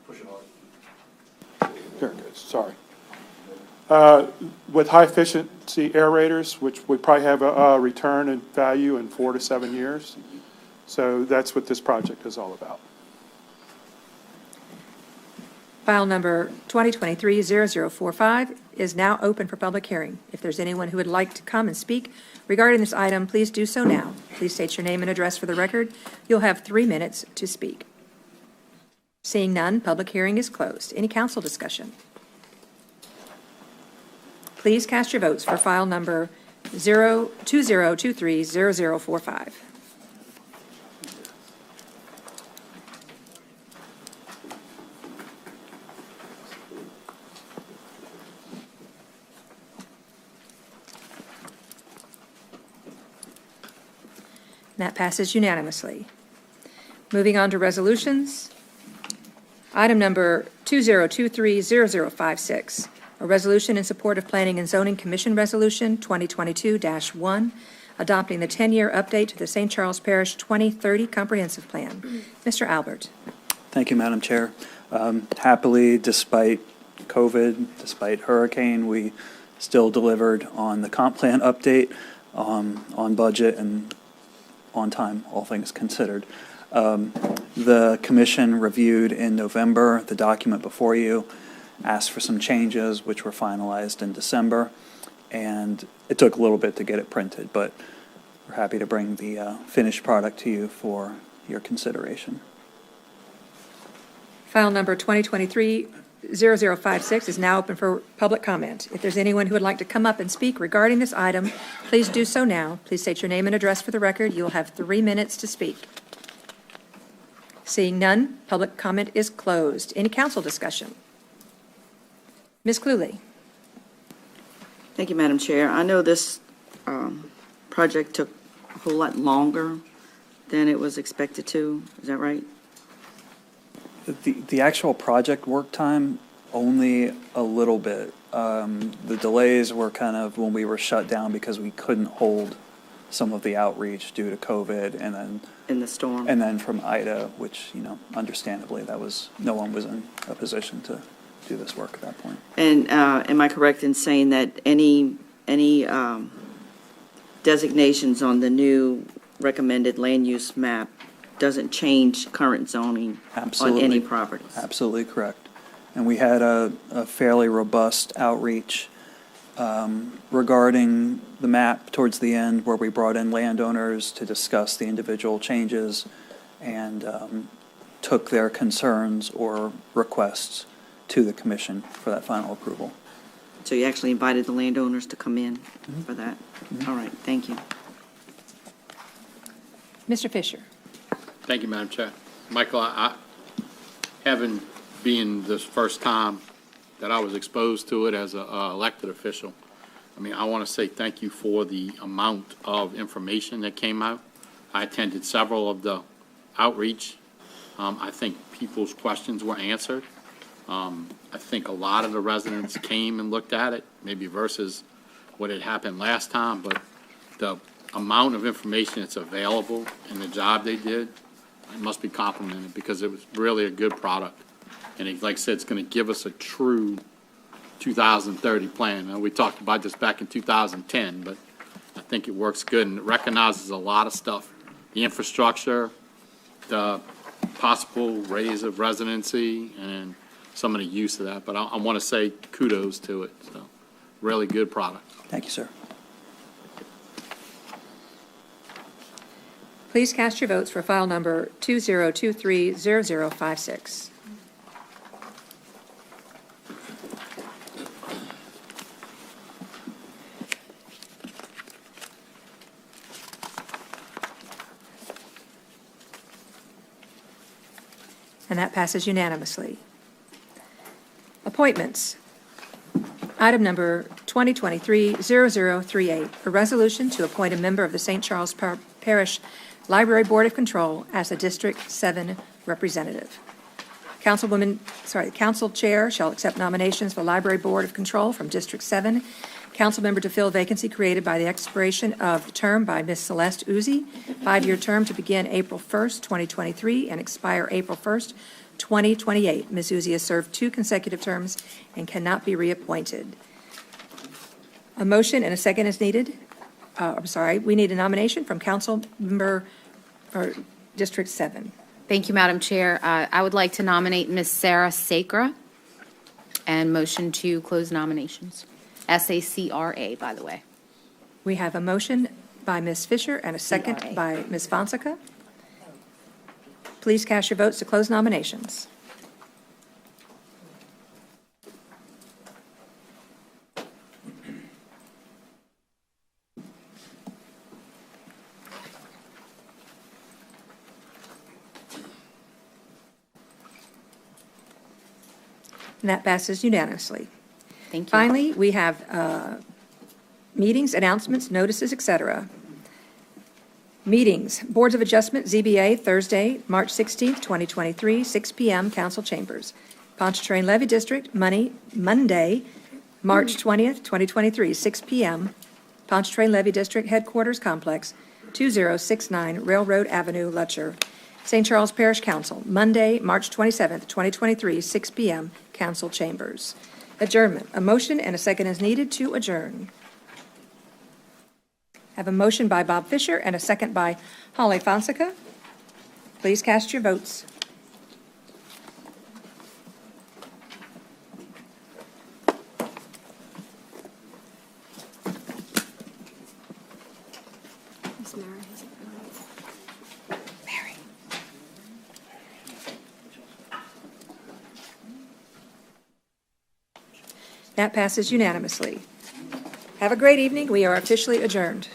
Push it hard. There it goes, sorry. With high-efficiency aerators, which we probably have a return in value in 4 to 7 years. So that's what this project is all about. File number 2023-0045 is now open for public hearing. If there's anyone who would like to come and speak regarding this item, please do so now. Please state your name and address for the record. You'll have 3 minutes to speak. Seeing none, public hearing is closed. Any council discussion? Please cast your votes for file number 2023-0045. That passes unanimously. Moving on to resolutions. Item number 2023-0056, a resolution in support of Planning and Zoning Commission Resolution 2022-1, adopting the 10-year update to the St. Charles Parish 2030 Comprehensive Plan. Mr. Albert. Thank you, Madam Chair. Happily, despite COVID, despite hurricane, we still delivered on the comp plan update, on budget and on time, all things considered. The commission reviewed in November the document before you, asked for some changes, which were finalized in December, and it took a little bit to get it printed, but we're happy to bring the finished product to you for your consideration. File number 2023-0056 is now open for public comment. If there's anyone who would like to come up and speak regarding this item, please do so now. Please state your name and address for the record. You will have 3 minutes to speak. Seeing none, public comment is closed. Any council discussion? Ms. Cluley. Thank you, Madam Chair. I know this project took a whole lot longer than it was expected to. Is that right? The actual project work time, only a little bit. The delays were kind of when we were shut down because we couldn't hold some of the outreach due to COVID, and then in the storm, and then from Ida, which understandably no one was in a position to do this work at that point. And am I correct in saying that any designations on the new recommended land use map doesn't change current zoning on any properties? Absolutely correct. And we had a fairly robust outreach regarding the map towards the end, where we brought in landowners to discuss the individual changes and took their concerns or requests to the commission for that final approval. So you actually invited the landowners to come in for that? All right, thank you. Mr. Fisher. Thank you, Madam Chair. Michael, I having been this first time that I was exposed to it as an elected official, I want to say thank you for the amount of information that came out. I attended several of the outreach. I think people's questions were answered. I think a lot of the residents came and looked at it, maybe versus what had happened last time, but the amount of information that's available and the job they did, it must be complimented, because it was really a good product. And like I said, it's going to give us a true 2030 plan. Now, we talked about this back in 2010, but I think it works good, and it recognizes a lot of stuff. The infrastructure, the possible raise of residency, and some of the use of that. But I want to say kudos to it. So, really good product. Thank you, sir. Please cast your votes for file number 2023-0056. And that passes unanimously. Appointments. Item number 2023-0038, a resolution to appoint a member of the St. Charles Parish Library Board of Control as a District 7 representative. Council Chair shall accept nominations for Library Board of Control from District 7. Council member to fill vacancy created by the expiration of the term by Ms. Celeste Uzi, 5-year term to begin April 1st, 2023, and expire April 1st, 2028. Ms. Uzi has served 2 consecutive terms and cannot be reappointed. A motion and a second is needed. We need a nomination from Council member for District 7. Thank you, Madam Chair. I would like to nominate Ms. Sarah Sacra and motion to close nominations. SACRA, by the way. We have a motion by Ms. Fisher and a second by Ms. Fonseca. Please cast your votes to close nominations. And that passes unanimously. Thank you. Finally, we have meetings, announcements, notices, etc. Meetings, Boards of Adjustment, ZBA, Thursday, March 16th, 2023, 6 p.m., Council Chambers. Pontchartrain Levy District, Monday, March 20th, 2023, 6 p.m., Pontchartrain Levy District Headquarters Complex, 2069 Railroad Avenue, Lutcher. St. Charles Parish Council, Monday, March 27th, 2023, 6 p.m., council chambers. Adjournment. A motion and a second is needed to adjourn. Have a motion by Bob Fisher and a second by Holly Fonseca. Please cast your votes. Mary. That passes unanimously. Have a great evening. We are officially adjourned.